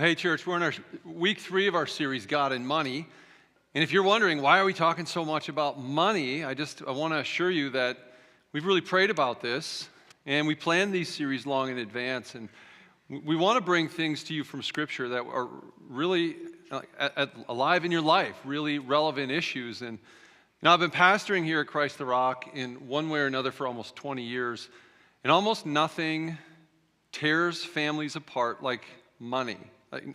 Hey, church, we're in our week 3 of our series, God and Money. And if you're wondering, why are we talking so much about money, I want to assure you that we've really prayed about this, and we planned these series long in advance. And we want to bring things to you from Scripture that are really alive in your life, really relevant issues. And now I've been pastoring here at Christ the Rock in one way or another for almost 20 years, and almost nothing tears families apart like money.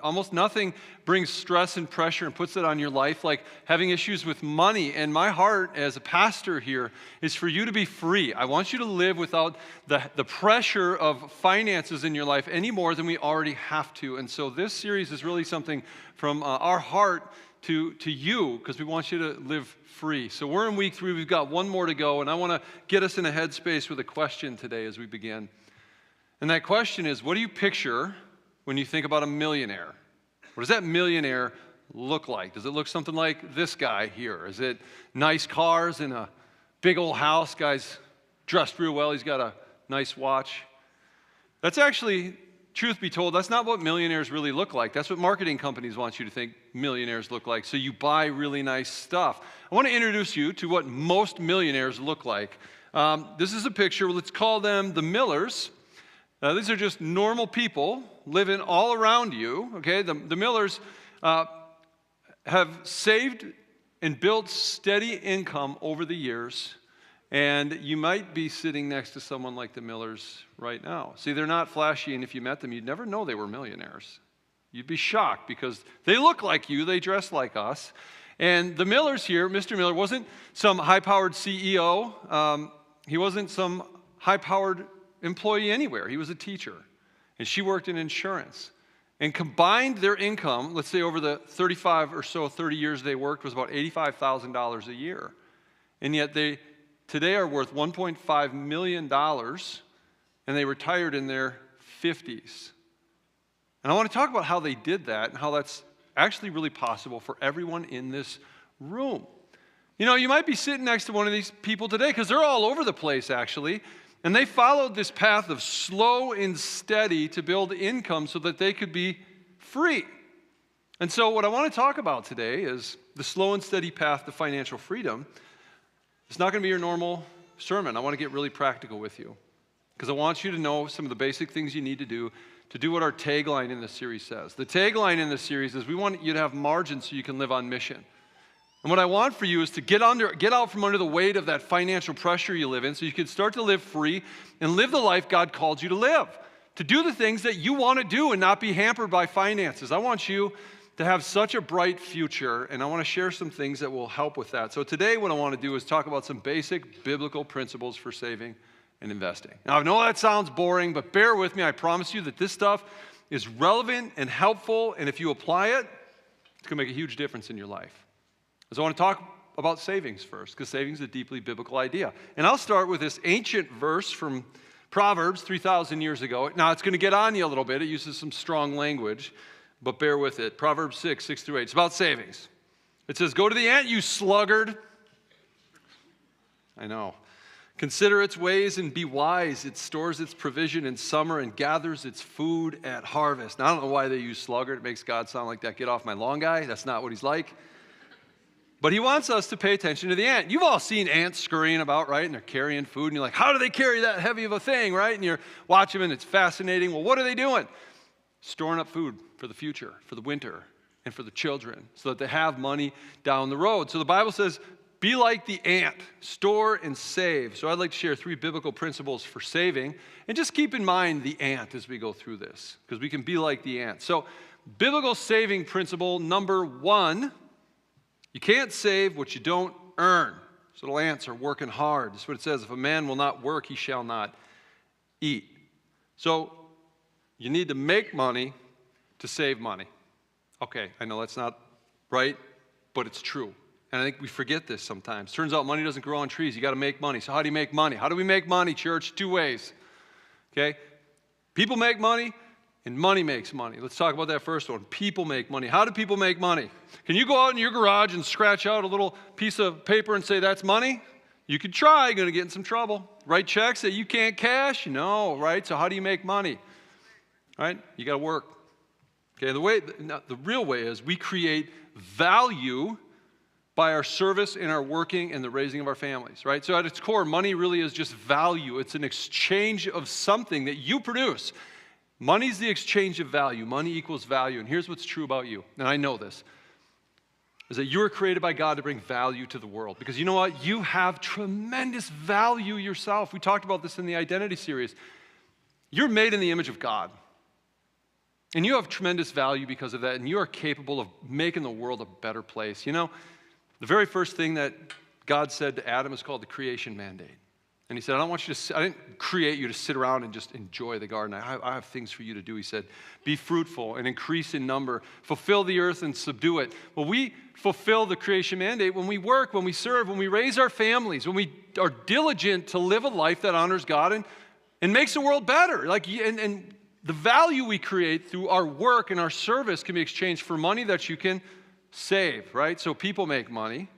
Almost nothing brings stress and pressure and puts it on your life like having issues with money. And my heart as a pastor here is for you to be free. I want you to live without the pressure of finances in your life any more than we already have to. And so this series is really something from our heart to you, because we want you to live free. So we're in week 3. We've got one more to go, and I want to get us in a headspace with a question today as we begin. And that question is, what do you picture when you think about a millionaire? What does that millionaire look like? Does it look something like this guy here? Is it nice cars and a big old house? Guy's dressed real well. He's got a nice watch. That's actually, truth be told, that's not what millionaires really look like. That's what marketing companies want you to think millionaires look like. So you buy really nice stuff. I want to introduce you to what most millionaires look like. This is a picture. Let's call them the Millers. These are just normal people living all around you, okay? The Millers have saved and built steady income over the years, and you might be sitting next to someone like the Millers right now. See, they're not flashy, and if you met them, you'd never know they were millionaires. You'd be shocked because they look like you, they dress like us. And the Millers here, Mr. Miller wasn't some high-powered CEO. He wasn't some high-powered employee anywhere. He was a teacher, and she worked in insurance. And combined their income, let's say over the 30 years they worked, was about $85,000 a year. And yet they today are worth $1.5 million, and they retired in their 50s. And I want to talk about how they did that and how that's actually really possible for everyone in this room. You know, you might be sitting next to one of these people today, because they're all over the place, actually. And they followed this path of slow and steady to build income so that they could be free. And so what I want to talk about today is the slow and steady path to financial freedom. It's not going to be your normal sermon. I want to get really practical with you, because I want you to know some of the basic things you need to do what our tagline in this series says. The tagline in this series is we want you to have margin so you can live on mission. And what I want for you is to get out from under the weight of that financial pressure you live in so you can start to live free and live the life God called you to live, to do the things that you want to do and not be hampered by finances. I want you to have such a bright future, and I want to share some things that will help with that. So today what I want to do is talk about some basic biblical principles for saving and investing. Now I know that sounds boring, but bear with me. I promise you that this stuff is relevant and helpful, and if you apply it, it's going to make a huge difference in your life. So I want to talk about savings first, because savings is a deeply biblical idea. And I'll start with this ancient verse from Proverbs 3,000 years ago. Now, it's going to get on you a little bit. It uses some strong language, but bear with it. Proverbs 6:6-8. It's about savings. It says, "Go to the ant, you sluggard." I know. "Consider its ways and be wise. It stores its provision in summer and gathers its food at harvest." Now, I don't know why they use sluggard. It makes God sound like that get off my lawn guy. That's not what he's like. But he wants us to pay attention to the ant. You've all seen ants scurrying about, right? And they're carrying food. And you're like, how do they carry that heavy of a thing, right? And you're watching them, and it's fascinating. Well, what are they doing? Storing up food for the future, for the winter, and for the children, so that they have money down the road. So the Bible says, be like the ant. Store and save. So I'd like to share 3 biblical principles for saving. And just keep in mind the ant as we go through this, because we can be like the ant. So biblical saving principle number 1, you can't save what you don't earn. So the ants are working hard. That's what it says. If a man will not work, he shall not eat. So you need to make money to save money. Okay, I know that's not right, but it's true. And I think we forget this sometimes. Turns out money doesn't grow on trees. You got to make money. So how do you make money? How do we make money, church? 2 ways. Okay? People make money, and money makes money. Let's talk about that first one. People make money. How do people make money? Can you go out in your garage and scratch out a little piece of paper and say that's money? You could try. You're going to get in some trouble. Write checks that you can't cash? No, right? So how do you make money? Right? You got to work. Okay, the real way is we create value by our service and our working and the raising of our families, right? So at its core, money really is just value. It's an exchange of something that you produce. Money's the exchange of value. Money equals value. And here's what's true about you, and I know this, is that you were created by God to bring value to the world. Because you know what? You have tremendous value yourself. We talked about this in the Identity series. You're made in the image of God. And you have tremendous value because of that, and you are capable of making the world a better place. You know, the very first thing that God said to Adam is called the creation mandate. And he said, I didn't create you to sit around and just enjoy the garden. I have things for you to do. He said, be fruitful and increase in number. Fulfill the earth and subdue it. Well, we fulfill the creation mandate when we work, when we serve, when we raise our families, when we are diligent to live a life that honors God and makes the world better. And the value we create through our work and our service can be exchanged for money that you can save, right? So people make money.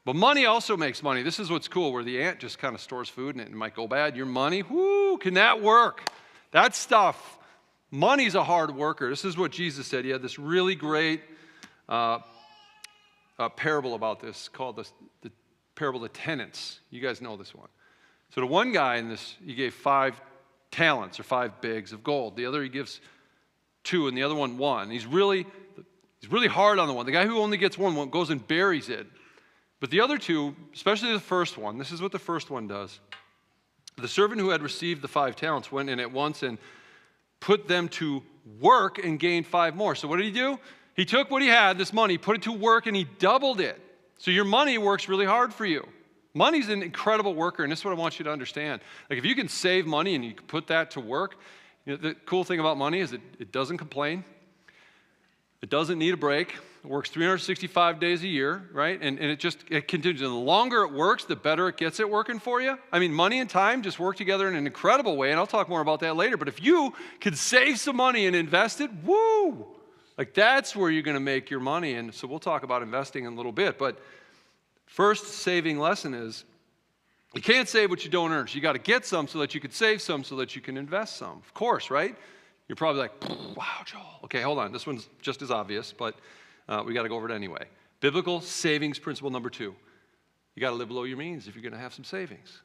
But money also makes money. This is what's cool, where the ant just kind of stores food and it might go bad. Your money, whoo, can that work? That stuff. Money's a hard worker. This is what Jesus said. He had this really great parable about this called the parable of tenants. You guys know this one. So to one guy in this, he gave 5 talents or 5 bags of gold. The other he gives 2 and the other one 1. He's really hard on the one. The guy who only gets one goes and buries it. But the other 2, especially the first one, this is what the first one does. The servant who had received the 5 talents went in at once and put them to work and gained 5 more. So what did he do? He took what he had, this money, put it to work, and he doubled it. So your money works really hard for you. Money's an incredible worker, and this is what I want you to understand. Like if you can save money and you can put that to work, you know, the cool thing about money is it doesn't complain. It doesn't need a break. It works 365 days a year, right? And it continues. And the longer it works, the better it gets at working for you. I mean, money and time just work together in an incredible way, and I'll talk more about that later. But if you could save some money and invest it, woo! Like that's where you're going to make your money. And so we'll talk about investing in a little bit. But first saving lesson is you can't save what you don't earn. So you got to get some so that you can save some so that you can invest some. Of course, right? You're probably like, wow, Joel. Okay, hold on. This one's just as obvious, but we got to go over it anyway. Biblical savings principle number 2. You got to live below your means if you're going to have some savings.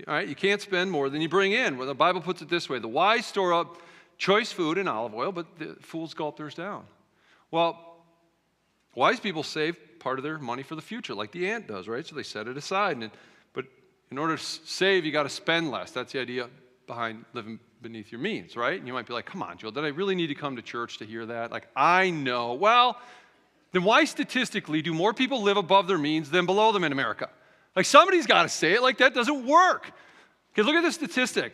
All right, you can't spend more than you bring in. Well, the Bible puts it this way. The wise store up choice food and olive oil, but the fools gulp theirs down. Well, wise people save part of their money for the future, like the ant does, right? So they set it aside. But in order to save, you got to spend less. That's the idea behind living beneath your means, right? And you might be like, come on, Joel, did I really need to come to church to hear that? Like, I know. Well, then why statistically do more people live above their means than below them in America? Like, somebody's got to say it. Like, that doesn't work. Okay, look at this statistic.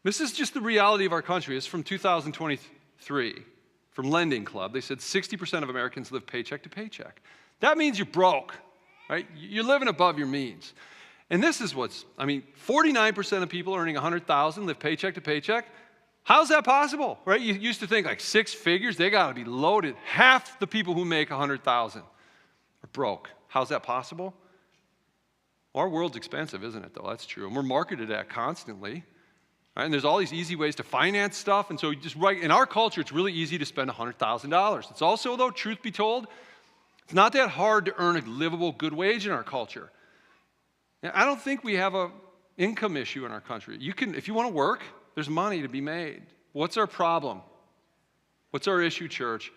This is just the reality of our country. It's from 2023, from Lending Club. They said 60% of Americans live paycheck to paycheck. That means you're broke, right? You're living above your means. And this is 49% of people earning $100,000 live paycheck to paycheck. How's that possible, right? You used to think like 6 figures, they got to be loaded. Half the people who make $100,000 are broke. How's that possible? Well, our world's expensive, isn't it, though? That's true. And we're marketed at constantly. Right? And there's all these easy ways to finance stuff. And so in our culture, it's really easy to spend $100,000. It's also, though, truth be told, it's not that hard to earn a livable, good wage in our culture. I don't think we have an income issue in our country. If you want to work, there's money to be made. What's our problem? What's our issue, church?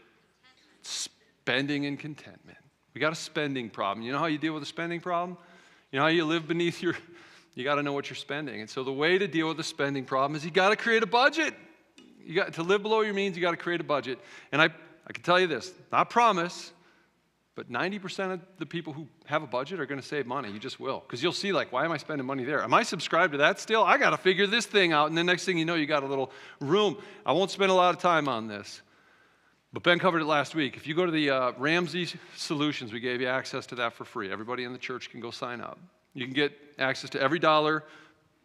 Spending and contentment. We got a spending problem. You know how you deal with a spending problem? You know how you live beneath you got to know what you're spending. And so the way to deal with the spending problem is you got to create a budget. You got to live below your means, you got to create a budget. And I can tell you this, not promise, but 90% of the people who have a budget are going to save money. You just will. Because you'll see, like, why am I spending money there? Am I subscribed to that still? I got to figure this thing out. And the next thing you know, you got a little room. I won't spend a lot of time on this. But Ben covered it last week. If you go to the Ramsey Solutions, we gave you access to that for free. Everybody in the church can go sign up. You can get access to every dollar,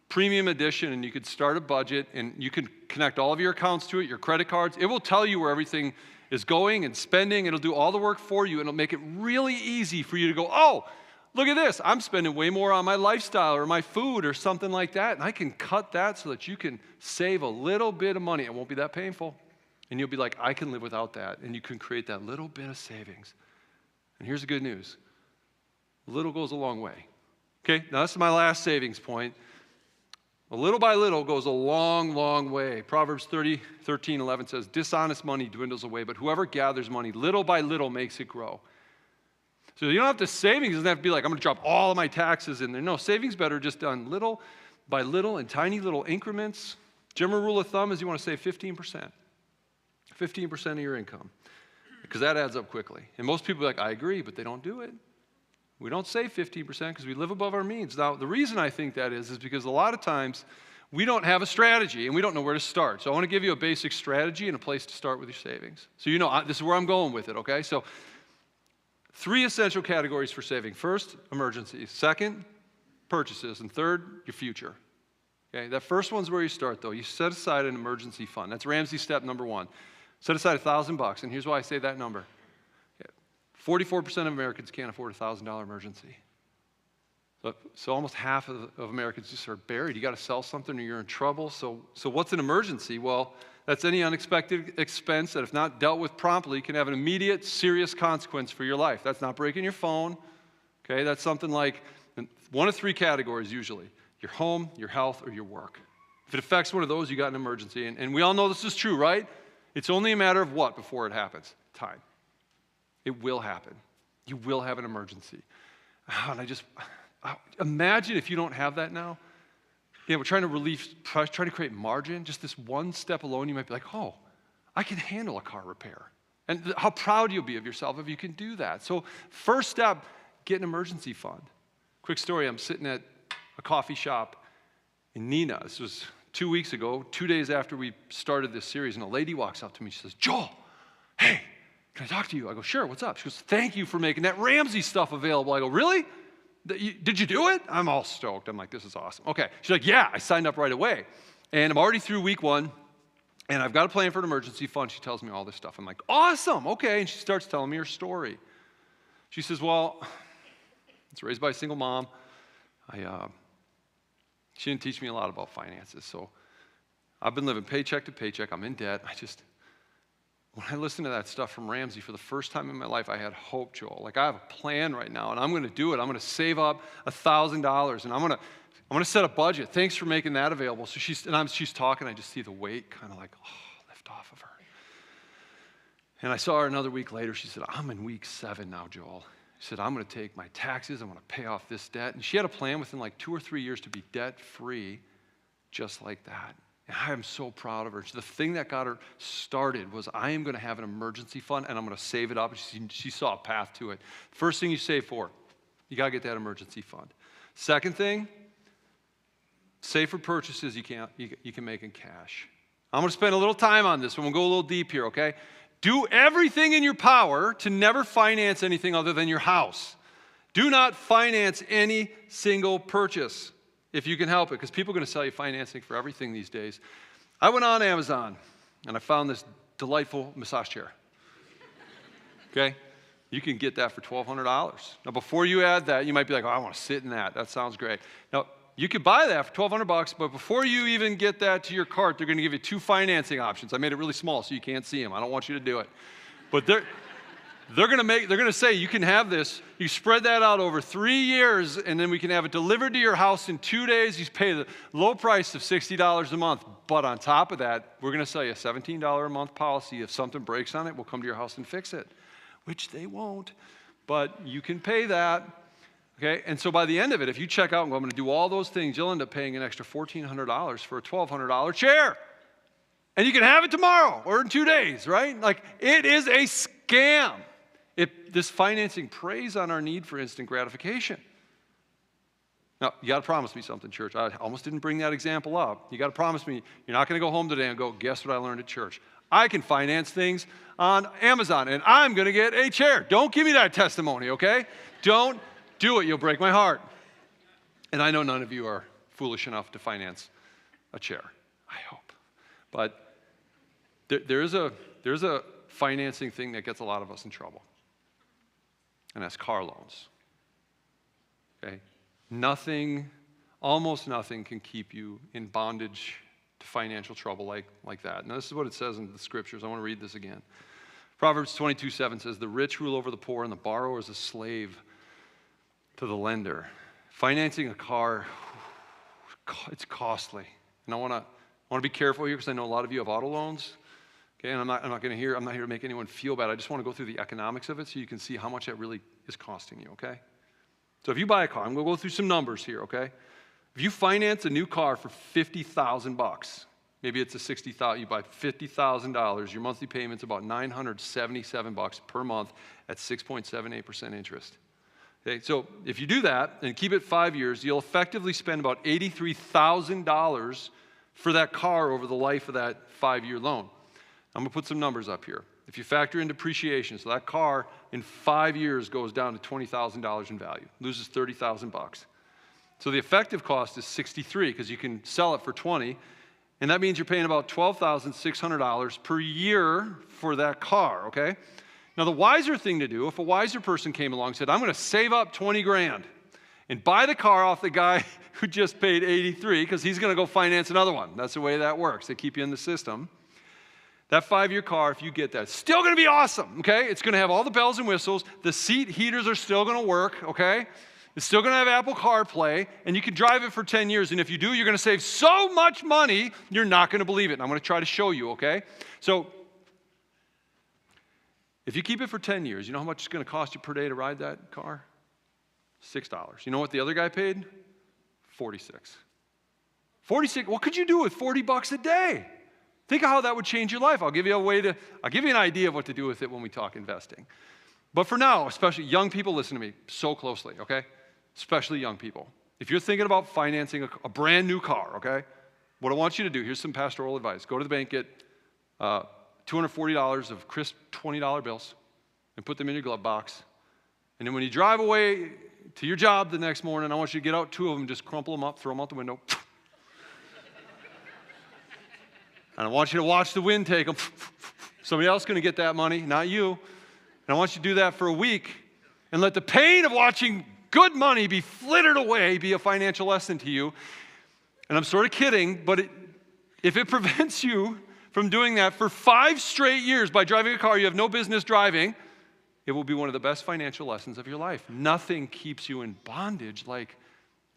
premium edition, and you could start a budget, and you can connect all of your accounts to it, your credit cards. It will tell you where everything is going and spending. It'll do all the work for you, and it'll make it really easy for you to go, oh, look at this. I'm spending way more on my lifestyle or my food or something like that, and I can cut that so that you can save a little bit of money. It won't be that painful. And you'll be like, I can live without that. And you can create that little bit of savings. And here's the good news. Little goes a long way. Okay, now that's my last savings point. A little by little goes a long, long way. Proverbs 13:11 says, dishonest money dwindles away, but whoever gathers money little by little makes it grow. So you don't have to, savings doesn't have to be like, I'm going to drop all of my taxes in there. No, savings better just done little by little in tiny little increments. General rule of thumb is you want to save 15%. 15% of your income, because that adds up quickly. And most people are like, I agree, but they don't do it. We don't save 15% because we live above our means. Now, the reason I think that is because a lot of times we don't have a strategy and we don't know where to start. So I want to give you a basic strategy and a place to start with your savings. So you know, this is where I'm going with it, okay? So 3 essential categories for saving. First, emergencies. Second, purchases. And third, your future. Okay, that first one's where you start, though. You set aside an emergency fund. That's Ramsey step number 1. Set aside $1,000, and here's why I say that number. 44% of Americans can't afford a $1,000 emergency. So almost half of Americans just are buried. You got to sell something or you're in trouble. So what's an emergency? Well, that's any unexpected expense that if not dealt with promptly can have an immediate serious consequence for your life. That's not breaking your phone. Okay, that's something like one of 3 categories usually. Your home, your health, or your work. If it affects one of those, you got an emergency. And we all know this is true, right? It's only a matter of what before it happens? Time. It will happen. You will have an emergency. And imagine if you don't have that now. Yeah, we're trying to create margin. Just this one step alone, you might be like, oh, I can handle a car repair. And how proud you'll be of yourself if you can do that. So first step, get an emergency fund. Quick story, I'm sitting at a coffee shop in Neenah. This was 2 weeks ago, 2 days after we started this series, and a lady walks up to me. She says, Joel, hey, can I talk to you? I go, sure, what's up? She goes, thank you for making that Ramsey stuff available. I go, really? Did you do it? I'm all stoked. I'm like, this is awesome. Okay. She's like, yeah, I signed up right away. And I'm already through week 1, and I've got a plan for an emergency fund. She tells me all this stuff. I'm like, awesome, okay. And she starts telling me her story. She says, well, I was raised by a single mom. She didn't teach me a lot about finances, so I've been living paycheck to paycheck. I'm in debt. When I listened to that stuff from Ramsey for the first time in my life, I had hope, Joel. Like, I have a plan right now, and I'm going to do it. I'm going to save up $1,000, and I'm going to set a budget. Thanks for making that available. So she's talking. I just see the weight kind of like, lift off of her. And I saw her another week later. She said, I'm in week 7 now, Joel. She said, I'm going to take my taxes. I'm going to pay off this debt. And she had a plan within like 2 or 3 years to be debt-free, just like that. And I am so proud of her. The thing that got her started was, I am going to have an emergency fund, and I'm going to save it up. She saw a path to it. First thing you save for, you got to get that emergency fund. Second thing, save for purchases you can make in cash. I'm going to spend a little time on this, and we'll go a little deep here, okay? Do everything in your power to never finance anything other than your house. Do not finance any single purchase if you can help it, because people are going to sell you financing for everything these days. I went on Amazon, and I found this delightful massage chair. Okay? You can get that for $1,200. Now, before you add that, you might be like, oh, I want to sit in that. That sounds great. Now, you could buy that for $1,200, but before you even get that to your cart, they're going to give you 2 financing options. I made it really small so you can't see them. I don't want you to do it. But they're going to say you can have this. You spread that out over 3 years, and then we can have it delivered to your house in 2 days. You pay the low price of $60 a month. But on top of that, we're going to sell you a $17 a month policy. If something breaks on it, we'll come to your house and fix it, which they won't. But you can pay that. Okay, and so by the end of it, if you check out and go, I'm going to do all those things, you'll end up paying an extra $1,400 for a $1,200 chair. And you can have it tomorrow or in 2 days, right? Like, it is a scam. This financing preys on our need for instant gratification. Now, you got to promise me something, church. I almost didn't bring that example up. You got to promise me you're not going to go home today and go, guess what I learned at church? I can finance things on Amazon, and I'm going to get a chair. Don't give me that testimony, okay? Don't do it. You'll break my heart. And I know none of you are foolish enough to finance a chair, I hope. But there's a financing thing that gets a lot of us in trouble, and that's car loans. Okay? Almost nothing can keep you in bondage to to financial trouble like that. Now, this is what it says in the scriptures. I want to read this again. Proverbs 22:7 says, the rich rule over the poor, and the borrower is a slave to the lender. Financing a car, it's costly. And I want to be careful here because I know a lot of you have auto loans. Okay, and I'm not here to make anyone feel bad. I just want to go through the economics of it so you can see how much that really is costing you, okay? So if you buy a car, I'm going to go through some numbers here, okay? If you finance a new car for $50,000, maybe it's a $60,000, you buy $50,000, your monthly payment's about $977 per month at 6.78% interest. Okay, so if you do that and keep it 5 years, you'll effectively spend about $83,000 for that car over the life of that 5-year loan. I'm going to put some numbers up here. If you factor in depreciation, so that car in 5 years goes down to $20,000 in value, loses $30,000. So the effective cost is $63,000 because you can sell it for $20,000, and that means you're paying about $12,600 per year for that car, okay? Now the wiser thing to do, if a wiser person came along and said, I'm going to save up 20 grand and buy the car off the guy who just paid $83,000 because he's going to go finance another one. That's the way that works. They keep you in the system. That 5-year car, if you get that, it's still going to be awesome, okay? It's going to have all the bells and whistles. The seat heaters are still going to work, okay? It's still going to have Apple CarPlay, and you can drive it for 10 years. And if you do, you're going to save so much money, you're not going to believe it. And I'm going to try to show you, okay? So if you keep it for 10 years, you know how much it's going to cost you per day to ride that car? $6. You know what the other guy paid? $46. $46. What could you do with $40 a day? Think of how that would change your life. I'll give you an idea of what to do with it when we talk investing. But for now, especially young people, listen to me so closely, okay? Especially young people. If you're thinking about financing a brand new car, okay? What I want you to do, here's some pastoral advice. Go to the bank, get $240 of crisp $20 bills and put them in your glove box. And then when you drive away to your job the next morning, I want you to get out 2 of them, just crumple them up, throw them out the window. And I want you to watch the wind take them. Somebody else is going to get that money, not you. And I want you to do that for a week and let the pain of watching good money be flittered away be a financial lesson to you. And I'm sort of kidding, but if it prevents you from doing that for 5 straight years by driving a car you have no business driving, it will be one of the best financial lessons of your life. Nothing keeps you in bondage like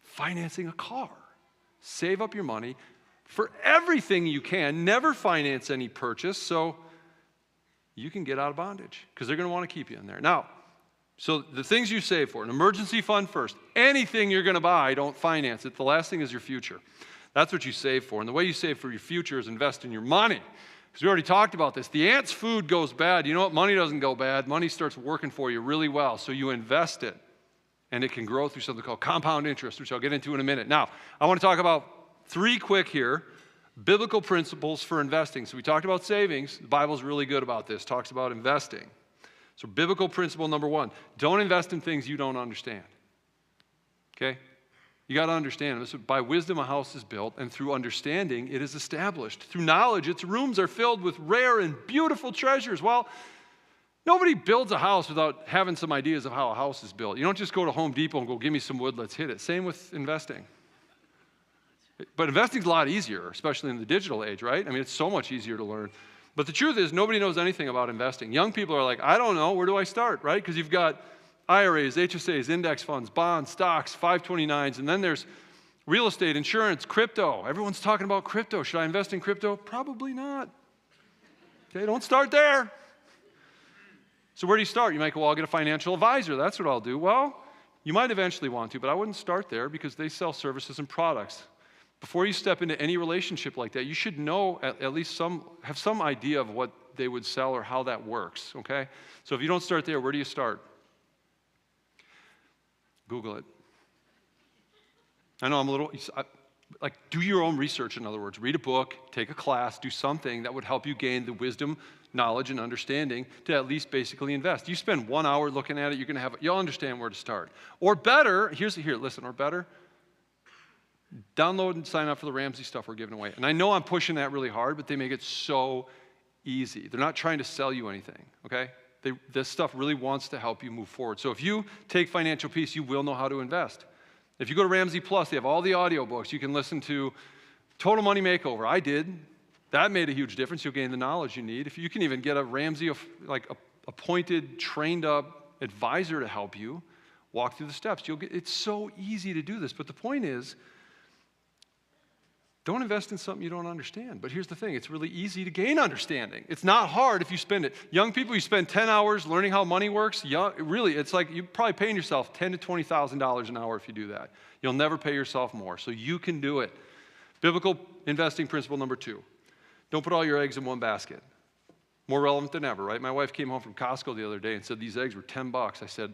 financing a car. Save up your money for everything you can. Never finance any purchase so you can get out of bondage because they're going to want to keep you in there. Now, so the things you save for, an emergency fund first. Anything you're going to buy, don't finance it. The last thing is your future. That's what you save for. And the way you save for your future is invest in your money. Because we already talked about this. The ant's food goes bad. You know what? Money doesn't go bad. Money starts working for you really well. So you invest it. And it can grow through something called compound interest, which I'll get into in a minute. Now, I want to talk about 3 quick here. Biblical principles for investing. So we talked about savings. The Bible's really good about this. Talks about investing. So biblical principle number 1. Don't invest in things you don't understand. Okay? You got to understand this. By wisdom a house is built, and through understanding it is established. Through knowledge its rooms are filled with rare and beautiful treasures. Well, nobody builds a house without having some ideas of how a house is built. You don't just go to Home Depot and go, give me some wood, let's hit it. Same with investing. But investing's a lot easier, especially in the digital age, right? I mean, it's so much easier to learn. But the truth is, nobody knows anything about investing. Young people are like, I don't know, where do I start, right? Because you've got IRAs, HSAs, index funds, bonds, stocks, 529s, and then there's real estate, insurance, crypto. Everyone's talking about crypto. Should I invest in crypto? Probably not. Okay, don't start there. So where do you start? You might go, well, I'll get a financial advisor. That's what I'll do. Well, you might eventually want to, but I wouldn't start there because they sell services and products. Before you step into any relationship like that, you should know at least have some idea of what they would sell or how that works, okay? So if you don't start there, where do you start? Google it. I know I'm a little, do your own research, in other words. Read a book, take a class, do something that would help you gain the wisdom, knowledge, and understanding to at least basically invest. You spend 1 hour looking at it, you'll understand where to start. Or better, or better, download and sign up for the Ramsey stuff we're giving away. And I know I'm pushing that really hard, but they make it so easy. They're not trying to sell you anything, okay? This stuff really wants to help you move forward. So if you take Financial Peace, you will know how to invest. If you go to Ramsey Plus, they have all the audiobooks. You can listen to Total money makeover, I did. That made a huge difference. You'll gain the knowledge you need. If you can even get a Ramsey, appointed, trained up advisor to help you walk through the steps, it's so easy to do this. But the point is, don't invest in something you don't understand. But here's the thing, it's really easy to gain understanding. It's not hard if you spend it. Young people, you spend 10 hours learning how money works. Really, it's like you're probably paying yourself $10,000 to $20,000 an hour if you do that. You'll never pay yourself more, so you can do it. Biblical investing principle number 2. Don't put all your eggs in one basket. More relevant than ever, right? My wife came home from Costco the other day and said these eggs were $10. I said,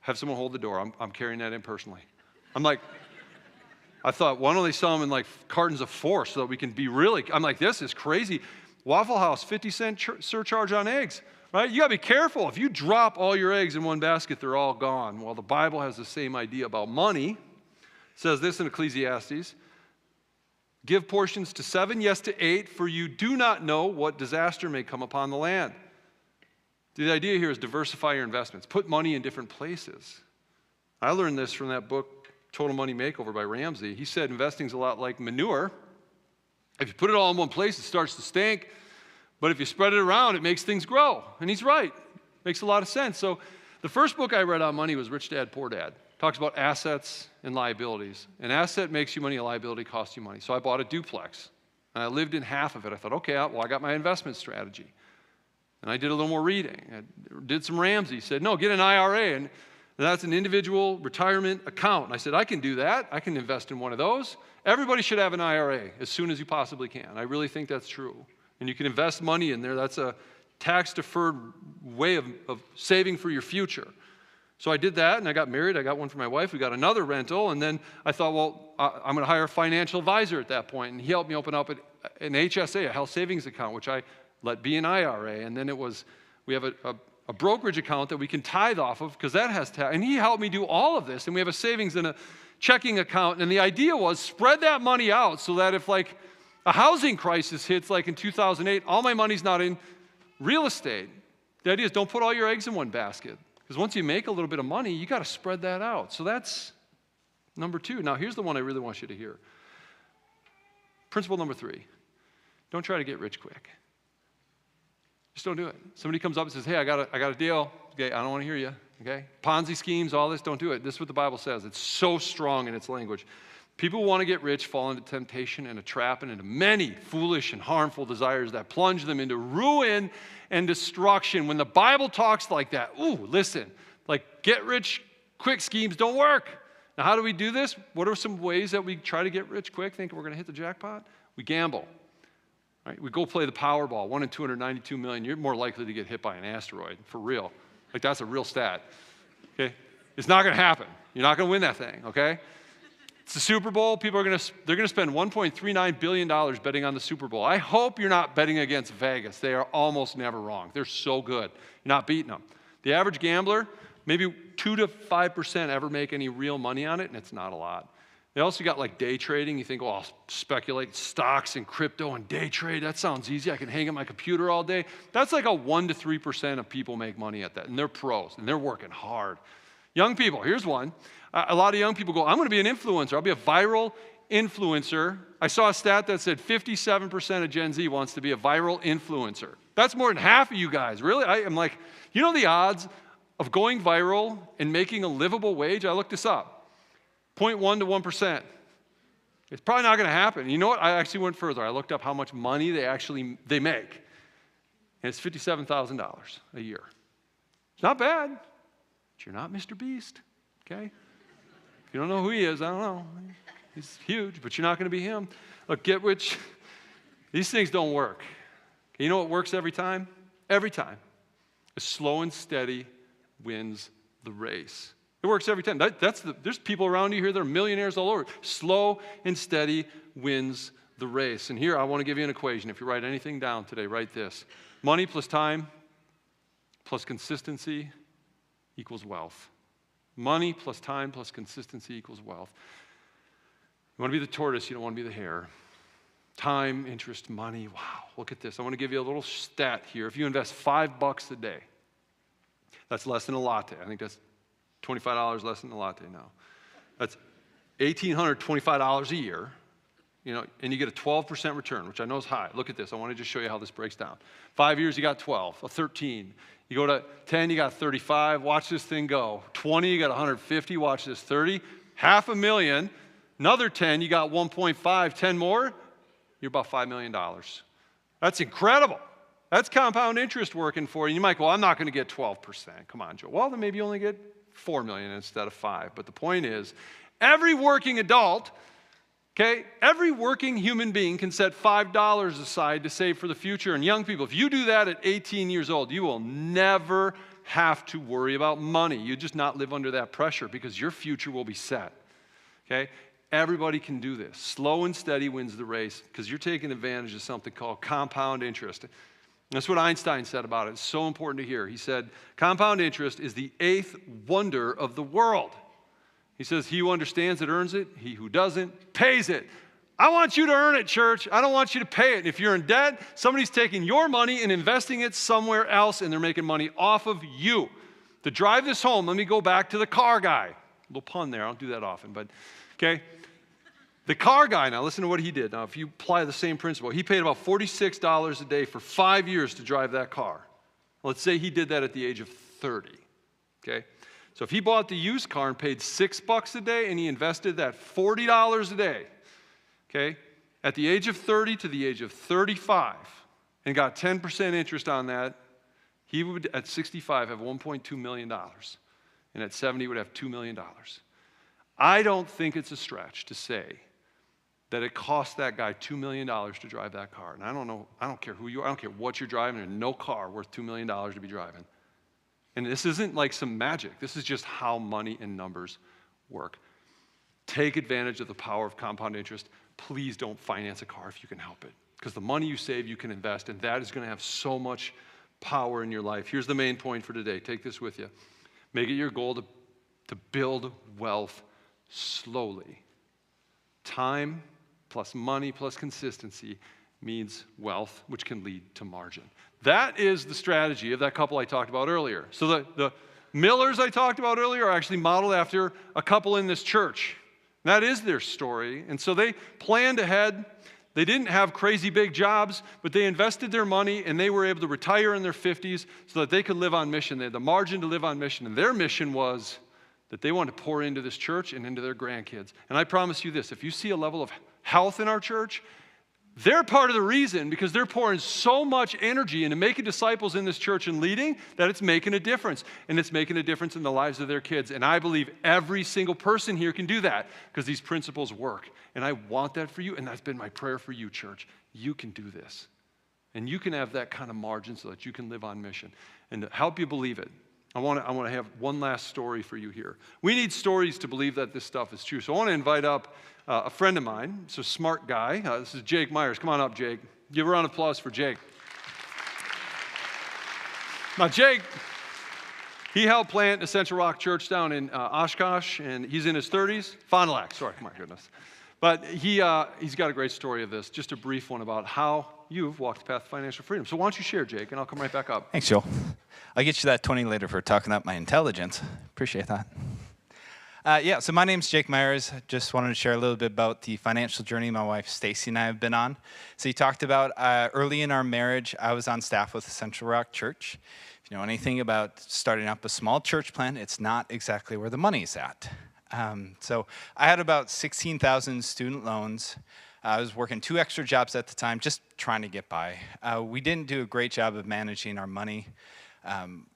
have someone hold the door. I'm carrying that in personally. I thought, why don't they sell them in like cartons of 4 so that we can be I'm like, this is crazy. Waffle House, 50-cent surcharge on eggs, right? You got to be careful. If you drop all your eggs in one basket, they're all gone. Well, the Bible has the same idea about money. It says this in Ecclesiastes. Give portions to 7, yes to 8, for you do not know what disaster may come upon the land. The idea here is diversify your investments. Put money in different places. I learned this from that book, Total Money Makeover by Ramsey. He said investing's a lot like manure. If you put it all in one place, it starts to stink. But if you spread it around, it makes things grow. And he's right. Makes a lot of sense. So the first book I read on money was Rich Dad, Poor Dad. Talks about assets and liabilities. An asset makes you money, a liability costs you money. So I bought a duplex, and I lived in half of it. I thought, okay, well, I got my investment strategy. And I did a little more reading. I did some Ramsey. Said, no, get an IRA, and that's an individual retirement account. And I said, I can do that. I can invest in one of those. Everybody should have an IRA as soon as you possibly can. I really think that's true. And you can invest money in there. That's a tax-deferred way of saving for your future. So I did that, and I got married. I got one for my wife. We got another rental, and then I thought, well, I'm going to hire a financial advisor at that point, and he helped me open up an HSA, a health savings account, which I let be an IRA, and then we have a brokerage account that we can tithe off of because that has tax, and he helped me do all of this, and we have a savings and a checking account, and the idea was spread that money out so that if like a housing crisis hits like in 2008, all my money's not in real estate. The idea is don't put all your eggs in one basket. Because once you make a little bit of money, you got to spread that out. So that's number 2. Now, here's the one I really want you to hear. Principle number 3. Don't try to get rich quick. Just don't do it. Somebody comes up and says, hey, I got a deal. Okay, I don't want to hear you. Okay? Ponzi schemes, all this, don't do it. This is what the Bible says. It's so strong in its language. People who want to get rich fall into temptation and a trap and into many foolish and harmful desires that plunge them into ruin and destruction. When the Bible talks like that, listen, like get rich quick schemes don't work. Now, how do we do this? What are some ways that we try to get rich quick, thinking we're going to hit the jackpot? We gamble. Right? We go play the Powerball, 1 in 292 million. You're more likely to get hit by an asteroid, for real. Like that's a real stat. Okay? It's not going to happen. You're not going to win that thing, okay? It's the Super Bowl. People they're going to spend $1.39 billion betting on the Super Bowl. I hope you're not betting against Vegas. They are almost never wrong. They're so good. You're not beating them. The average gambler, maybe 2 to 5% ever make any real money on it, and it's not a lot. They also got like day trading. You think, well, I'll speculate stocks and crypto and day trade. That sounds easy. I can hang at my computer all day. That's like a 1 to 3% of people make money at that, and they're pros, and they're working hard. Young people, here's one. A lot of young people go, I'm going to be an influencer. I'll be a viral influencer. I saw a stat that said 57% of Gen Z wants to be a viral influencer. That's more than half of you guys. Really? I'm like, you know the odds of going viral and making a livable wage? I looked this up. 0.1 to 1%. It's probably not going to happen. You know what? I actually went further. I looked up how much money they make. And it's $57,000 a year. It's not bad, but you're not Mr. Beast, okay? If you don't know who he is, I don't know. He's huge, but you're not going to be him. Look, get rich. These things don't work. You know what works every time? Every time. A slow and steady wins the race. It works every time. There's people around you here that are millionaires all over. Slow and steady wins the race. And here I want to give you an equation. If you write anything down today, write this. Money plus time plus consistency equals wealth. Money plus time plus consistency equals wealth. You want to be the tortoise, you don't want to be the hare. Time, interest, money. Wow, look at this. I want to give you a little stat here. If you invest $5 a day, that's less than a latte. I think that's $25 less than a latte now. That's $1,825 a year. and you get a 12% return, which I know is high. Look at this. I want to just show you how this breaks down. 5 years, you got 12, a 13. You go to 10, you got 35. Watch this thing go. 20, you got 150. Watch this. 30, $500,000. Another 10, you got 1.5. 10 more, you're about $5 million. That's incredible. That's compound interest working for you. You might go, I'm not going to get 12%. Come on, Joe. Well, then maybe you only get $4 million instead of 5. But the point is, every working adult, okay, every working human being can set $5 aside to save for the future. And young people, if you do that at 18 years old, you will never have to worry about money. You just not live under that pressure because your future will be set. Okay? Everybody can do this. Slow and steady wins the race because you're taking advantage of something called compound interest. That's what Einstein said about it. It's so important to hear. He said, compound interest is the 8th wonder of the world. He says, he who understands it earns it. He who doesn't pays it. I want you to earn it, church. I don't want you to pay it. If you're in debt, somebody's taking your money and investing it somewhere else, and they're making money off of you. To drive this home, let me go back to the car guy. A little pun there. I don't do that often, but okay. The car guy, now listen to what he did. Now, if you apply the same principle, he paid about $46 a day for 5 years to drive that car. Let's say he did that at the age of 30, okay? So if he bought the used car and paid $6 a day and he invested that $40 a day, okay, at the age of 30 to the age of 35 and got 10% interest on that, he would, at 65, have $1.2 million. And at 70, would have $2 million. I don't think it's a stretch to say that it cost that guy $2 million to drive that car. And I don't care who you are, I don't care what you're driving, there's no car worth $2 million to be driving. And this isn't like some magic. This is just how money and numbers work. Take advantage of the power of compound interest. Please don't finance a car if you can help it. Because the money you save, you can invest, and that is going to have so much power in your life. Here's the main point for today. Take this with you. Make it your goal to build wealth slowly. Time plus money plus consistency means wealth, which can lead to margin. That is the strategy of that couple I talked about earlier. So the Millers I talked about earlier are actually modeled after a couple in this church. That is their story. And so they planned ahead. They didn't have crazy big jobs, but they invested their money and they were able to retire in their 50s so that they could live on mission. They had the margin to live on mission. And their mission was that they wanted to pour into this church and into their grandkids. And I promise you this, if you see a level of health in our church, they're part of the reason because they're pouring so much energy into making disciples in this church and leading that it's making a difference. And it's making a difference in the lives of their kids. And I believe every single person here can do that because these principles work. And I want that for you, and that's been my prayer for you, church. You can do this. And you can have that kind of margin so that you can live on mission. And to help you believe it, I want to have one last story for you here. We need stories to believe that this stuff is true. So I want to invite up a friend of mine. It's a smart guy. This is Jake Myers. Come on up, Jake. Give a round of applause for Jake. Now, Jake, he helped plant Essential Rock Church down in Oshkosh, and he's in his 30s. Fond du Lac, sorry, my goodness. But he's got a great story of this, just a brief one about how you've walked the path of financial freedom. So why don't you share, Jake, and I'll come right back up. Thanks, Joel. I'll get you that 20 later for talking up my intelligence. Appreciate that. So my name's Jake Myers. Just wanted to share a little bit about the financial journey my wife Stacy and I have been on. So you talked about early in our marriage, I was on staff with Essential Rock Church. If you know anything about starting up a small church plant, it's not exactly where the money's at. So I had about 16,000 student loans. I was working 2 extra jobs at the time, just trying to get by. We didn't do a great job of managing our money.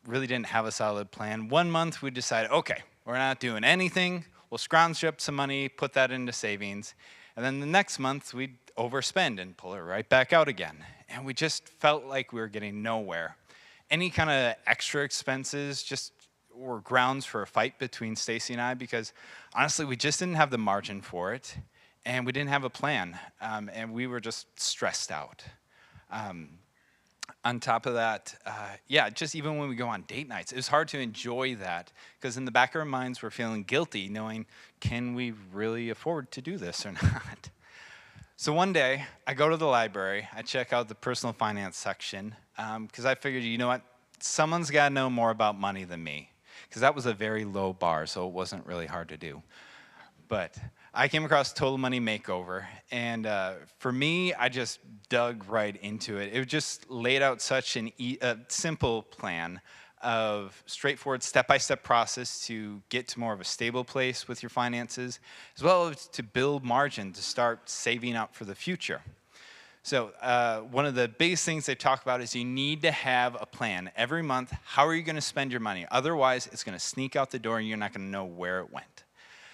Really didn't have a solid plan. 1 month we decided, okay, we're not doing anything. We'll scrounge up some money, put that into savings. And then the next month we'd overspend and pull it right back out again. And we just felt like we were getting nowhere. Any kind of extra expenses just were grounds for a fight between Stacy and I because honestly we just didn't have the margin for it. And we didn't have a plan, and we were just stressed out. On top of that, just even when we go on date nights, it was hard to enjoy that because in the back of our minds, we're feeling guilty knowing, can we really afford to do this or not? So one day, I go to the library, I check out the personal finance section because I figured, you know what, someone's got to know more about money than me because that was a very low bar, so it wasn't really hard to do. But I came across Total Money Makeover, and for me, I just dug right into it. It just laid out such a simple plan of straightforward step-by-step process to get to more of a stable place with your finances, as well as to build margin to start saving up for the future. So one of the biggest things they talk about is you need to have a plan. Every month, how are you going to spend your money? Otherwise, it's going to sneak out the door and you're not going to know where it went.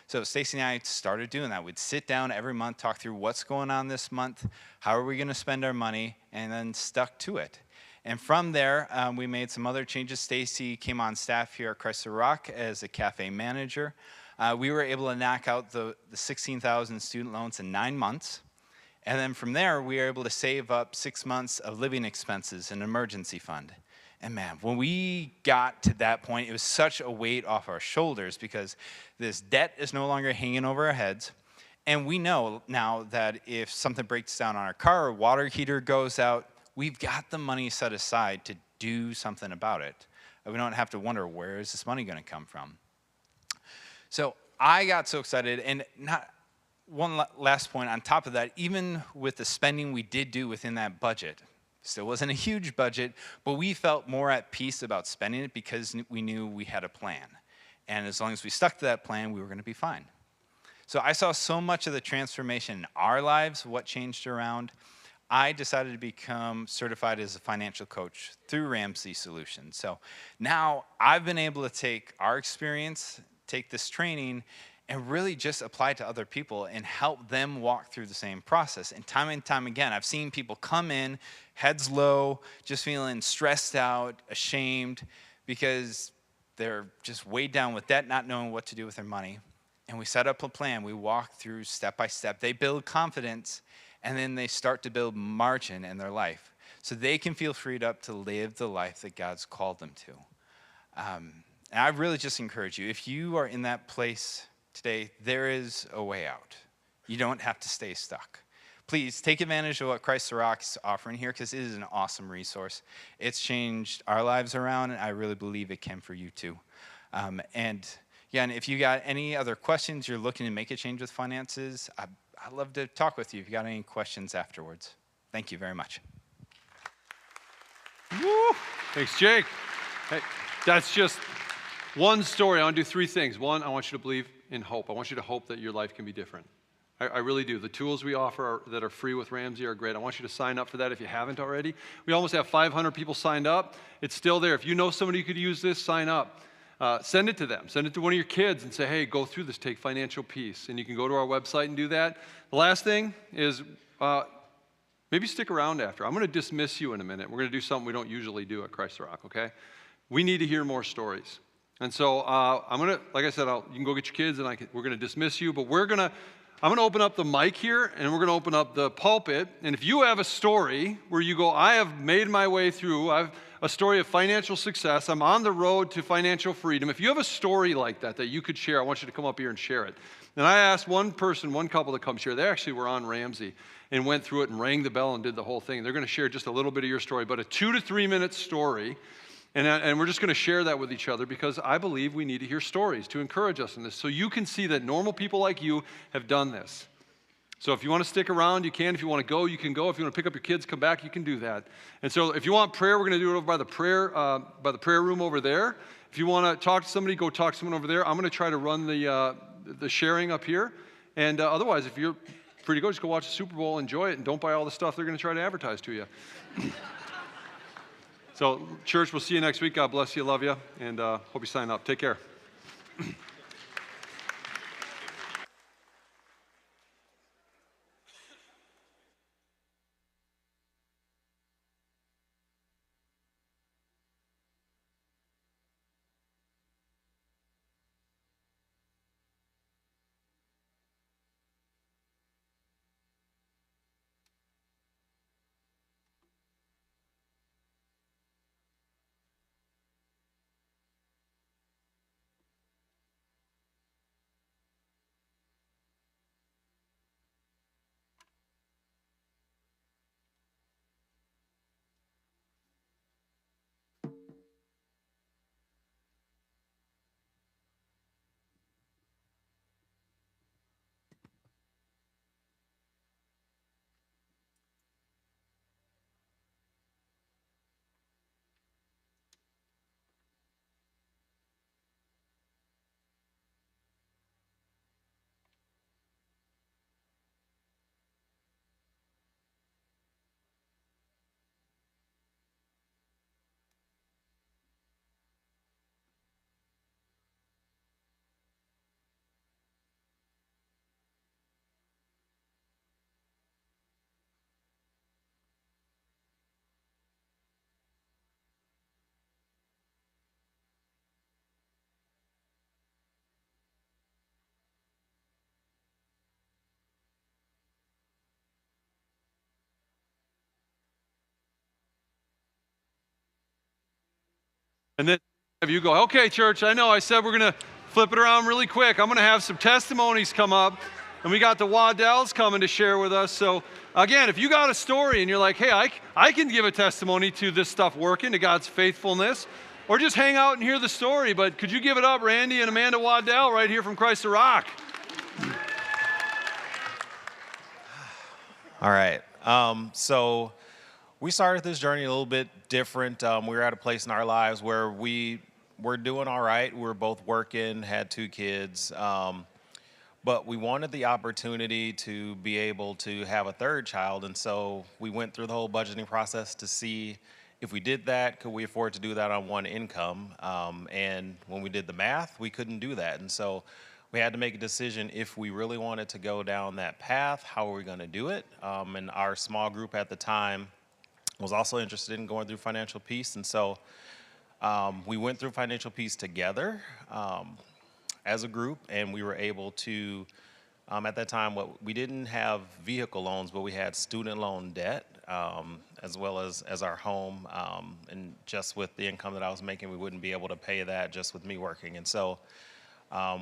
So Stacy and I started doing that. We'd sit down every month, talk through what's going on this month, how are we going to spend our money, and then stuck to it. And from there, we made some other changes. Stacy came on staff here at Christ Rock as a cafe manager. We were able to knock out the 16,000 student loans in 9 months. And then from there, we were able to save up 6 months of living expenses in an emergency fund. And man, when we got to that point, it was such a weight off our shoulders because this debt is no longer hanging over our heads. And we know now that if something breaks down on our car or water heater goes out, we've got the money set aside to do something about it. We don't have to wonder, where is this money going to come from? So I got so excited, and not one last point on top of that, even with the spending we did do within that budget, still wasn't a huge budget, but we felt more at peace about spending it because we knew we had a plan. And as long as we stuck to that plan, we were going to be fine. So I saw so much of the transformation in our lives, what changed around. I decided to become certified as a financial coach through Ramsey Solutions. So now I've been able to take our experience, take this training, and really just apply it to other people and help them walk through the same process. And time again, I've seen people come in, heads low, just feeling stressed out, ashamed, because they're just weighed down with debt, not knowing what to do with their money. And we set up a plan. We walk through step by step. They build confidence, and then they start to build margin in their life so they can feel freed up to live the life that God's called them to. And I really just encourage you, if you are in that place today, there is a way out. You don't have to stay stuck. Please take advantage of what Christ the Rock is offering here because it is an awesome resource. It's changed our lives around, and I really believe it can for you too. And if you got any other questions, you're looking to make a change with finances, I'd love to talk with you if you got any questions afterwards. Thank you very much. Woo! Thanks, Jake. Hey, that's just one story. I want to do 3 things. One, I want you to believe in hope. I want you to hope that your life can be different. I really do. The tools we offer that are free with Ramsey are great. I want you to sign up for that if you haven't already. We almost have 500 people signed up. It's still there. If you know somebody who could use this, sign up. Send it to them. Send it to one of your kids and say, hey, go through this, take financial peace. And you can go to our website and do that. The last thing is maybe stick around after. I'm going to dismiss you in a minute. We're going to do something we don't usually do at Christ the Rock, okay? We need to hear more stories. And so I'm going to, like I said, you can go get your kids and we're going to dismiss you, but I'm going to open up the mic here and we're going to open up the pulpit. And if you have a story where you go, I have made my way through, I've a story of financial success, I'm on the road to financial freedom. If you have a story like that you could share, I want you to come up here and share it. And I asked one couple to come share. They actually were on Ramsey and went through it and rang the bell and did the whole thing. They're going to share just a little bit of your story, but a 2 to 3 minute story. And we're just going to share that with each other because I believe we need to hear stories to encourage us in this so you can see that normal people like you have done this. So if you want to stick around, you can. If you want to go, you can go. If you want to pick up your kids, come back, you can do that. And so if you want prayer, we're going to do it over by the prayer room over there. If you want to talk to somebody, go talk to someone over there. I'm going to try to run the sharing up here. And otherwise, if you're free to go, just go watch the Super Bowl, enjoy it, and don't buy all the stuff they're going to try to advertise to you. So, church, we'll see you next week. God bless you. Love you. And hope you sign up. Take care. And then have you go, okay, church, I know I said we're going to flip it around really quick. I'm going to have some testimonies come up. And we got the Waddells coming to share with us. So again, if you got a story and you're like, hey, I can give a testimony to this stuff working, to God's faithfulness, or just hang out and hear the story. But could you give it up, Randy and Amanda Waddell, right here from Christ the Rock? All right. So we started this journey a little bit different. We were at a place in our lives where we were doing all right. We were both working, had 2 kids. But we wanted the opportunity to be able to have a 3rd child. And so we went through the whole budgeting process to see if we did that, could we afford to do that on one income? And when we did the math, we couldn't do that. And so we had to make a decision if we really wanted to go down that path, how are we going to do it? And our small group at the time was also interested in going through financial peace. And so we went through financial peace together as a group, and we were able to, at that time, we didn't have vehicle loans, but we had student loan debt, as well as our home. And just with the income that I was making, we wouldn't be able to pay that just with me working. And so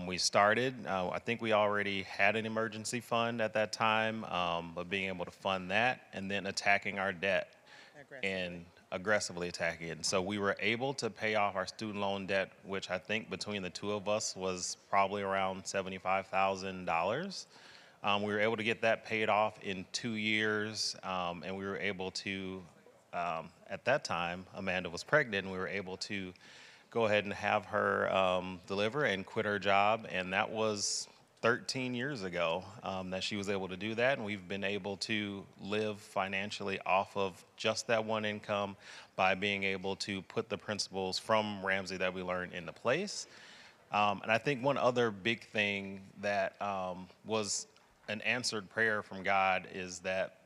we started, I think we already had an emergency fund at that time, but being able to fund that and then attacking our debt and aggressively attacking it. And so we were able to pay off our student loan debt, which I think between the 2 of us was probably around $75,000. We were able to get that paid off in 2 years, and we were able to, at that time, Amanda was pregnant, and we were able to go ahead and have her deliver and quit her job, and that was 13 years ago that she was able to do that, and we've been able to live financially off of just that one income by being able to put the principles from Ramsey that we learned into place. And I think one other big thing that was an answered prayer from God is that,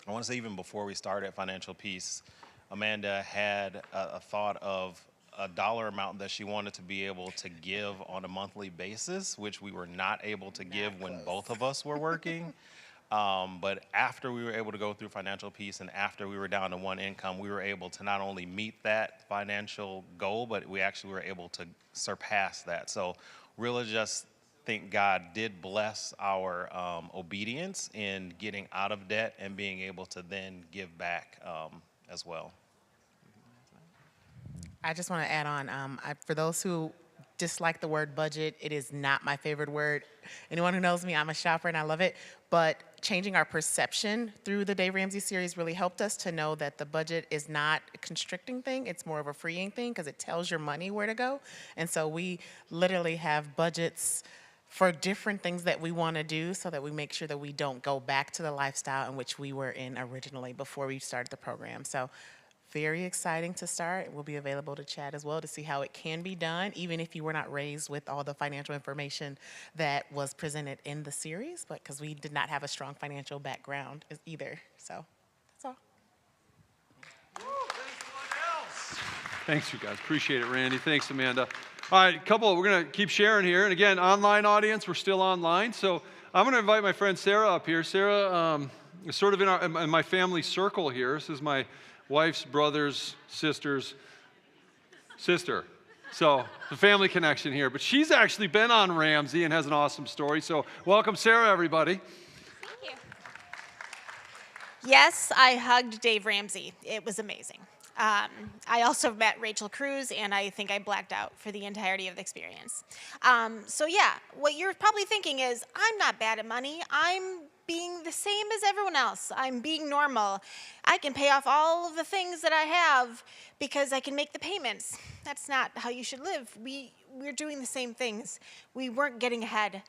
I want to say even before we started Financial Peace, Amanda had a thought of a dollar amount that she wanted to be able to give on a monthly basis, which we were not able to give when both of us were working. But after we were able to go through Financial Peace and after we were down to one income, we were able to not only meet that financial goal, but we actually were able to surpass that. So really just think God did bless our obedience in getting out of debt and being able to then give back as well. I just want to add on, for those who dislike the word budget, it is not my favorite word. Anyone who knows me, I'm a shopper and I love it. But changing our perception through the Dave Ramsey series really helped us to know that the budget is not a constricting thing. It's more of a freeing thing because it tells your money where to go. And so we literally have budgets for different things that we want to do so that we make sure that we don't go back to the lifestyle in which we were in originally before we started the program. So very exciting to start. We'll be available to chat as well to see how it can be done, even if you were not raised with all the financial information that was presented in the series, but because we did not have a strong financial background either. So that's all. Thanks, you guys. Appreciate it, Randy. Thanks, Amanda. All right, we're going to keep sharing here. And again, online audience, we're still online. So I'm going to invite my friend Sarah up here. Sarah is sort of in my family circle here. This is my wife's brother's sister's sister. So the family connection here. But she's actually been on Ramsey and has an awesome story. So welcome, Sarah, everybody. Thank you. Yes, I hugged Dave Ramsey. It was amazing. I also met Rachel Cruz, and I think I blacked out for the entirety of the experience. So yeah, what you're probably thinking is, I'm not bad at money. I'm being the same as everyone else. I'm being normal. I can pay off all of the things that I have because I can make the payments. That's not how you should live. We're doing the same things. We weren't getting ahead,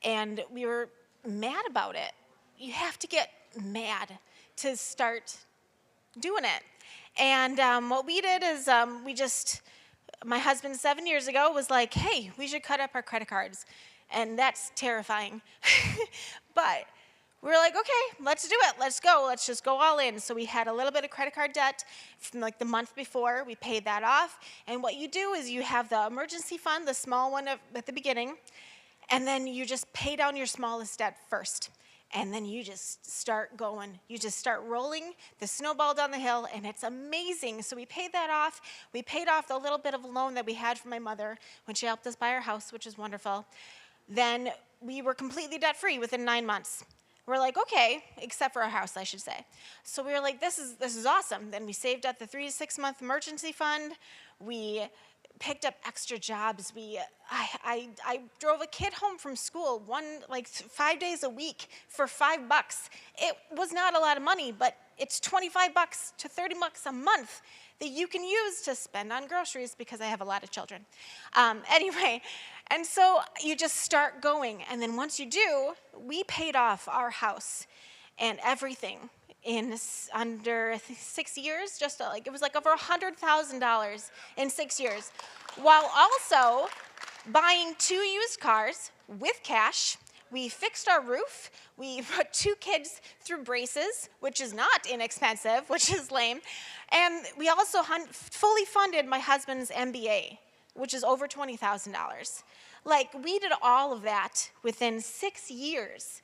and we were mad about it. You have to get mad to start doing it. And what we did is my husband 7 years ago was like, hey, we should cut up our credit cards. And that's terrifying. But we were like, okay, let's do it. Let's go. Let's just go all in. So we had a little bit of credit card debt from like the month before. We paid that off. And what you do is you have the emergency fund, the small one at the beginning, and then you just pay down your smallest debt first. and then you just start going. You just start rolling the snowball down the hill, and it's amazing. So we paid that off. We paid off the little bit of a loan that we had from my mother when she helped us buy our house, which is wonderful. Then we were completely debt-free within 9 months. We're like, okay, except for our house, I should say. So we were like, this is awesome. Then we saved up the 3 to 6 month emergency fund. We picked up extra jobs. I drove a kid home from school 5 days a week for $5. It was not a lot of money, but it's $25 to $30 a month that you can use to spend on groceries because I have a lot of children. Anyway, and so you just start going. And then once you do, we paid off our house and everything in under, I think, 6 years, it was like over $100,000 in 6 years, while also buying 2 used cars with cash. We fixed our roof. We put 2 kids through braces, which is not inexpensive, which is lame. And we also fully funded my husband's MBA, which is over $20,000. Like, we did all of that within 6 years.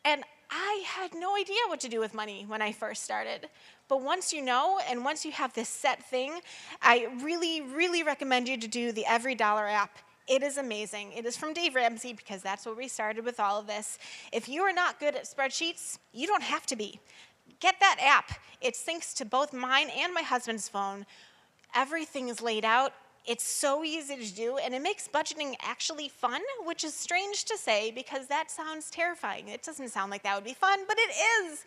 And I had no idea what to do with money when I first started. But once you know, and once you have this set thing, I really, really recommend you to do the Every Dollar app. It is amazing. It is from Dave Ramsey because that's where we started with all of this. If you are not good at spreadsheets, you don't have to be. Get that app. It syncs to both mine and my husband's phone. Everything is laid out. It's so easy to do, and it makes budgeting actually fun, which is strange to say because that sounds terrifying. It doesn't sound like that would be fun, but it is.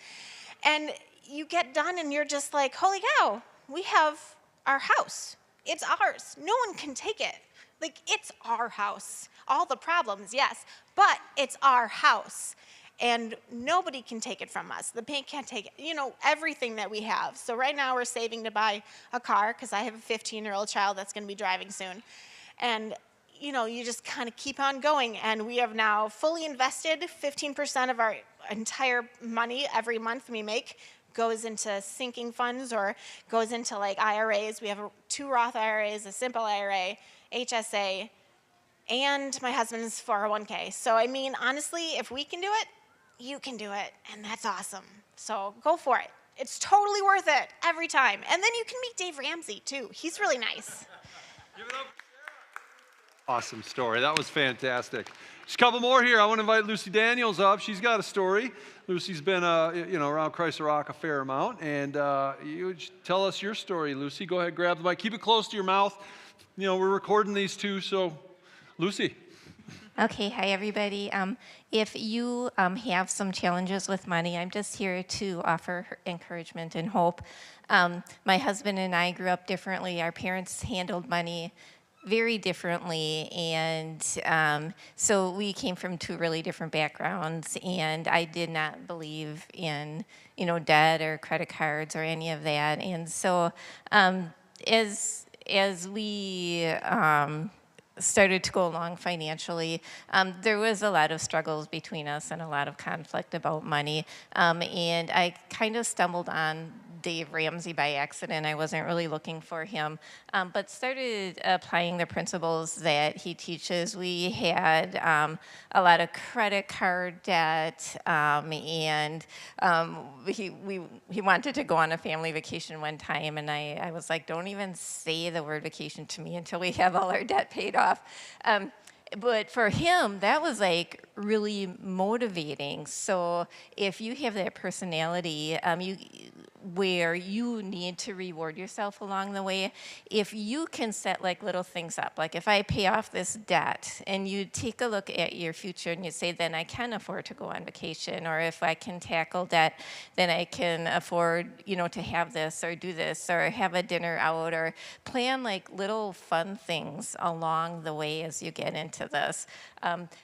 And you get done, and you're just like, holy cow, we have our house. It's ours. No one can take it. Like, it's our house. All the problems, yes, but it's our house. And nobody can take it from us. The bank can't take it, everything that we have. So right now we're saving to buy a car because I have a 15-year-old child that's going to be driving soon. And, you just kind of keep on going. And we have now fully invested 15% of our entire money every month we make goes into sinking funds or goes into like IRAs. We have 2 Roth IRAs, a simple IRA, HSA, and my husband's 401k. So, I mean, honestly, if we can do it, you can do it, and that's awesome. So go for it. It's totally worth it every time. And then you can meet Dave Ramsey, too. He's really nice. Give it up. Awesome story. That was fantastic. Just a couple more here. I want to invite Lucy Daniels up. She's got a story. Lucy's been, around Christ the Rock a fair amount, and you tell us your story, Lucy. Go ahead, grab the mic. Keep it close to your mouth. We're recording these too, so Lucy. Okay, hi everybody. If you have some challenges with money, I'm just here to offer encouragement and hope. My husband and I grew up differently. Our parents handled money very differently, and so we came from 2 really different backgrounds, and I did not believe in, debt or credit cards or any of that. And so as we started to go along financially, there was a lot of struggles between us and a lot of conflict about money. And I kind of stumbled on Dave Ramsey by accident. I wasn't really looking for him, but started applying the principles that he teaches. We had a lot of credit card debt, and he wanted to go on a family vacation one time, and I was like, don't even say the word vacation to me until we have all our debt paid off. But for him, that was like really motivating. So if you have that personality, where you need to reward yourself along the way, if you can set like little things up, like if I pay off this debt and you take a look at your future and you say, then I can afford to go on vacation, or if I can tackle debt, then I can afford, to have this or do this or have a dinner out or plan like little fun things along the way as you get into this.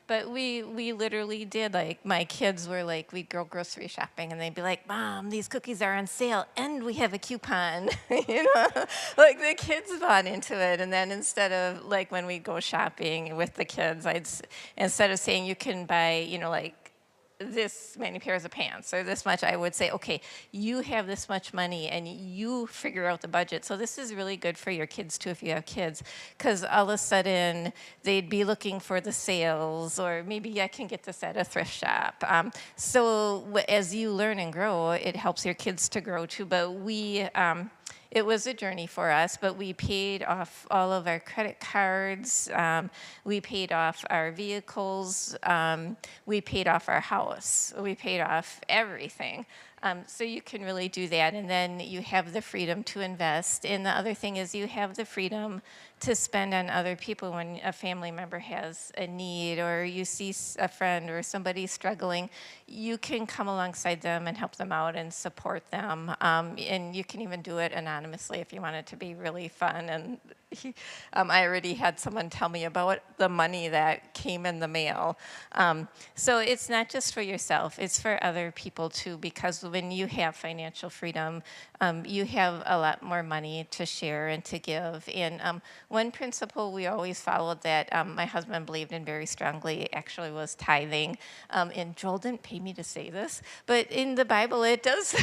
But we literally did, like, my kids were like, we'd go grocery shopping and they'd be like, Mom, these cookies are on sale and we have a coupon. Like the kids bought into it. And then instead of like when we go shopping with the kids, instead of saying you can buy, like this many pairs of pants or this much, I would say, okay, you have this much money and you figure out the budget. So this is really good for your kids too, if you have kids, because all of a sudden they'd be looking for the sales, or maybe I can get this at a thrift shop. So as you learn and grow, it helps your kids to grow too. But it was a journey for us, but we paid off all of our credit cards. We paid off our vehicles. We paid off our house. We paid off everything. So you can really do that, and then you have the freedom to invest. And the other thing is you have the freedom to spend on other people when a family member has a need, or you see a friend or somebody struggling. You can come alongside them and help them out and support them. And you can even do it anonymously if you want it to be really fun. And I already had someone tell me about the money that came in the mail. So it's not just for yourself, it's for other people too, because when you have financial freedom, you have a lot more money to share and to give. And one principle we always followed that my husband believed in very strongly actually was tithing. And Joel didn't pay me to say this, but in the Bible it does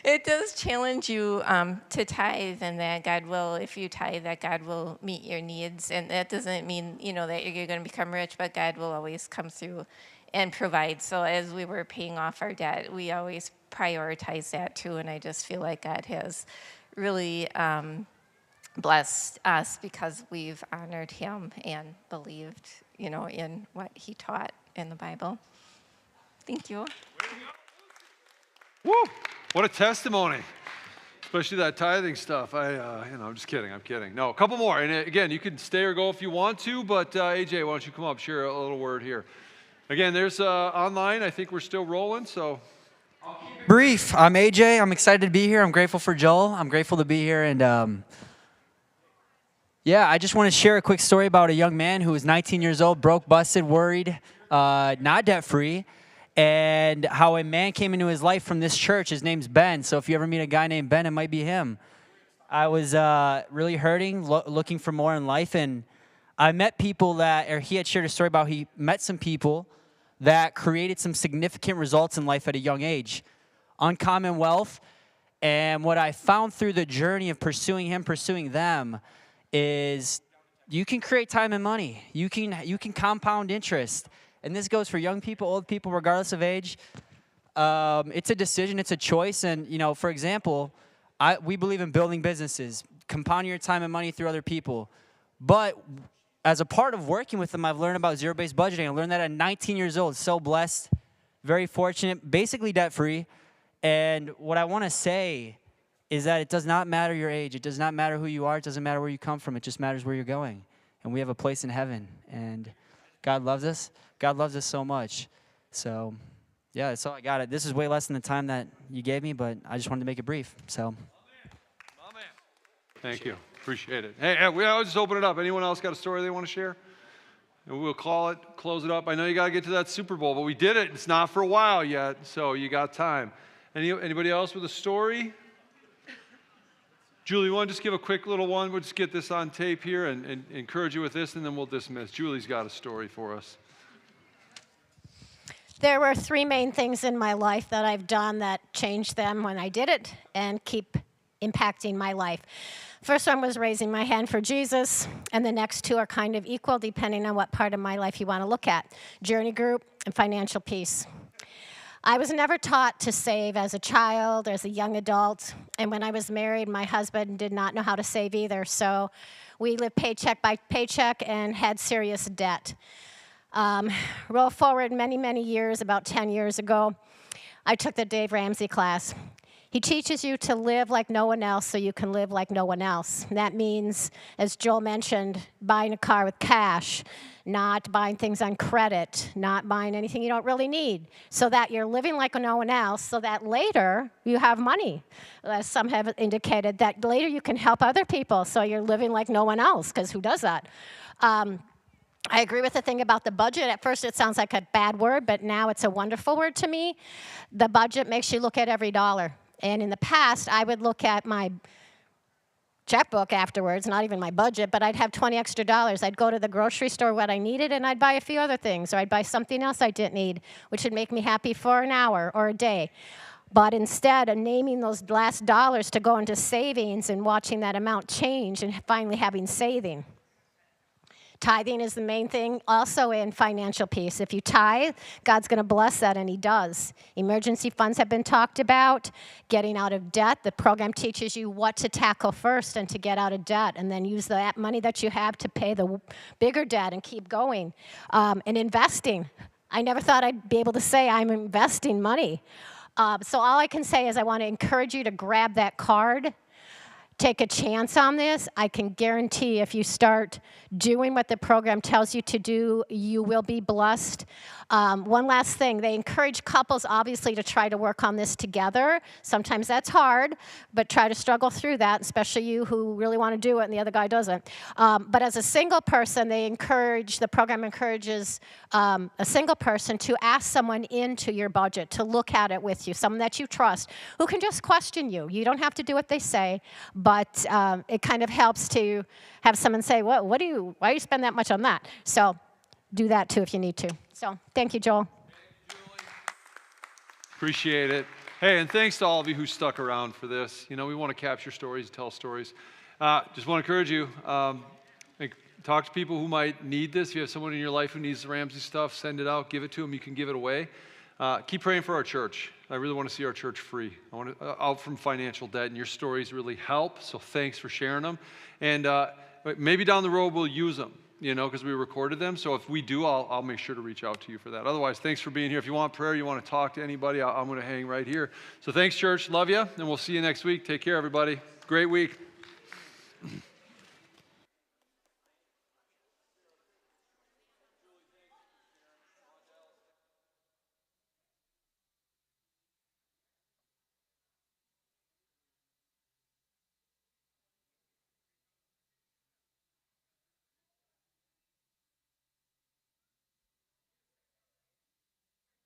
it does challenge you to tithe, and that God will, if you tithe, that God will meet your needs. And that doesn't mean, that you're going to become rich, but God will always come through and provide. So as we were paying off our debt, we always prioritize that too. And I just feel like God has really blessed us because we've honored him and believed, in what he taught in the Bible. Thank you. Woo! What a testimony. Especially that tithing stuff. I'm just kidding. I'm kidding. No, a couple more. And again, you can stay or go if you want to, but AJ, why don't you come up, share a little word here. Again, there's online. I think we're still rolling, so. Brief. I'm AJ. I'm excited to be here. I'm grateful for Joel. I'm grateful to be here. And I just want to share a quick story about a young man who was 19 years old, broke, busted, worried, not debt-free, and how a man came into his life from this church. His name's Ben. So if you ever meet a guy named Ben, it might be him. I was really hurting, looking for more in life, and I met people he had shared a story about he met some people that created some significant results in life at a young age. Uncommon wealth. And what I found through the journey of pursuing them is you can create time and money. You can compound interest. And this goes for young people, old people, regardless of age. It's a decision, it's a choice. And, for example, we believe in building businesses, compounding your time and money through other people. But as a part of working with them, I've learned about zero-based budgeting. I learned that at 19 years old. So blessed, very fortunate, basically debt-free. And what I want to say is that it does not matter your age. It does not matter who you are. It doesn't matter where you come from. It just matters where you're going. And we have a place in heaven. And God loves us. God loves us so much. So, that's all I got. This is way less than the time that you gave me, but I just wanted to make it brief. So. Thank you. Appreciate it. Hey, I'll just open it up. Anyone else got a story they want to share? And we'll close it up. I know you got to get to that Super Bowl, but we did it. It's not for a while yet, so you got time. Anybody else with a story? Julie, you want to just give a quick little one? We'll just get this on tape here and encourage you with this, and then we'll dismiss. Julie's got a story for us. There were three main things in my life that I've done that changed them when I did it and keep impacting my life. First one was raising my hand for Jesus, and the next two are kind of equal depending on what part of my life you want to look at. Journey group and financial peace. I was never taught to save as a child, as a young adult, and when I was married, my husband did not know how to save either, so we lived paycheck by paycheck and had serious debt. Roll forward many, many years, about 10 years ago, I took the Dave Ramsey class. He teaches you to live like no one else so you can live like no one else. And that means, as Joel mentioned, buying a car with cash, not buying things on credit, not buying anything you don't really need, so that you're living like no one else, so that later you have money. As some have indicated, that later you can help other people, so you're living like no one else, because who does that? I agree with the thing about the budget. At first it sounds like a bad word, but now it's a wonderful word to me. The budget makes you look at every dollar. And in the past, I would look at my checkbook afterwards, not even my budget, but I'd have 20 extra dollars. I'd go to the grocery store what I needed, and I'd buy a few other things, or I'd buy something else I didn't need, which would make me happy for an hour or a day. But instead of naming those last dollars to go into savings and watching that amount change and finally having saving. Tithing is the main thing also in financial peace. If you tithe, God's going to bless that, and he does. Emergency funds have been talked about. Getting out of debt. The program teaches you what to tackle first and to get out of debt, and then use that money that you have to pay the bigger debt and keep going. And investing. I never thought I'd be able to say I'm investing money. So all I can say is I want to encourage you to grab that card. Take a chance on this. I can guarantee if you start doing what the program tells you to do, you will be blessed. One last thing, they encourage couples obviously to try to work on this together. Sometimes that's hard, but try to struggle through that, especially you who really want to do it and the other guy doesn't. But as a single person, the program encourages a single person to ask someone into your budget, to look at it with you, someone that you trust, who can just question you. You don't have to do what they say, but it kind of helps to have someone say, why do you spend that much on that? So do that too if you need to. So thank you, Joel. Appreciate it. Hey, and thanks to all of you who stuck around for this. You know, we want to capture stories, tell stories. Just want to encourage you, talk to people who might need this. If you have someone in your life who needs the Ramsey stuff, send it out, give it to them. You can give it away. Keep praying for our church. I really want to see our church free. I want to, out from financial debt, and your stories really help, so thanks for sharing them. And maybe down the road we'll use them, you know, because we recorded them. So if we do, I'll make sure to reach out to you for that. Otherwise, thanks for being here. If you want prayer, you want to talk to anybody, I'm going to hang right here. So thanks, church. Love you, and we'll see you next week. Take care, everybody. Great week.